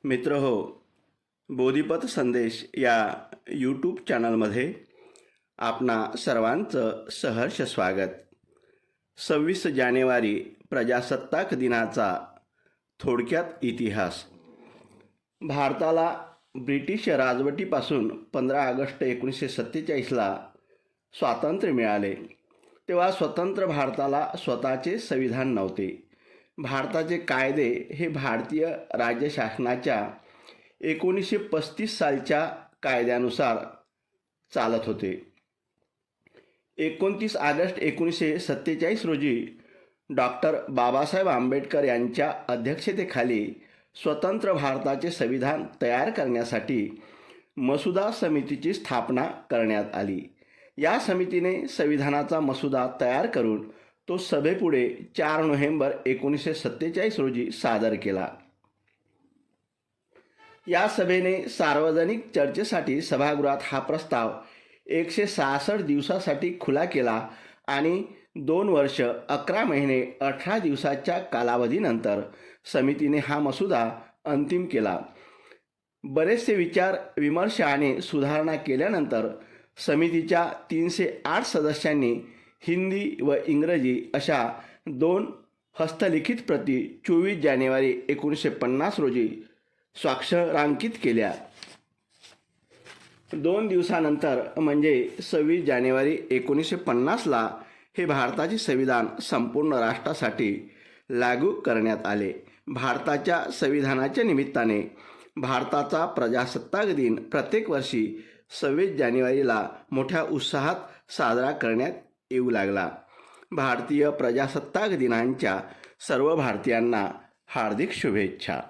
मित्र हो, बोधिपथ संदेश या यूट्यूब चॅनलमध्ये आपणा सर्वांचं सहर्ष स्वागत. 26 जानेवारी प्रजासत्ताक दिनाचा थोडक्यात इतिहास. भारताला ब्रिटिश राजवटीपासून 15 ऑगस्ट 1947ला स्वातंत्र्य मिळाले. तेव्हा स्वतंत्र भारताला स्वतःचे संविधान नव्हते. भारताचे कायदे हे भारतीय राज्यशासनाच्या 1935 सालच्या कायद्यानुसार चालत होते. 29 ऑगस्ट 1947 रोजी डॉक्टर बाबासाहेब आंबेडकर यांच्या अध्यक्षतेखाली स्वतंत्र भारताचे संविधान तयार करण्यासाठी मसुदा समितीची स्थापना करण्यात आली. या समितीने संविधानाचा मसुदा तयार करून तो सभेपुढे 4 नोव्हेंबर 1947 रोजी सादर केला. या सभेने सार्वजनिक चर्चेसाठी सभागृहात हा प्रस्ताव 166 दिवसासाठी खुला केला आणि 2 वर्ष 11 महिने 18 दिवसाच्या कालावधीनंतर समितीने हा मसुदा अंतिम केला. बरेचसे विचार विमर्श आणि सुधारणा केल्यानंतर समितीच्या 308 सदस्यांनी हिंदी व इंग्रजी अशा 2 हस्तलिखित प्रती 24 जानेवारी 1950 रोजी स्वाक्षरांकित केल्या. 2 दिवसानंतर म्हणजे 26 जानेवारी 1950ला हे भारताचे संविधान संपूर्ण राष्ट्रासाठी लागू करण्यात आले. भारताच्या संविधानाच्या निमित्ताने भारताचा प्रजासत्ताक दिन प्रत्येक वर्षी 26 जानेवारीला मोठ्या उत्साहात साजरा करण्यात येऊ लागला. भारतीय प्रजासत्ताक दिनाच्या सर्व भारतीयांना हार्दिक शुभेच्छा.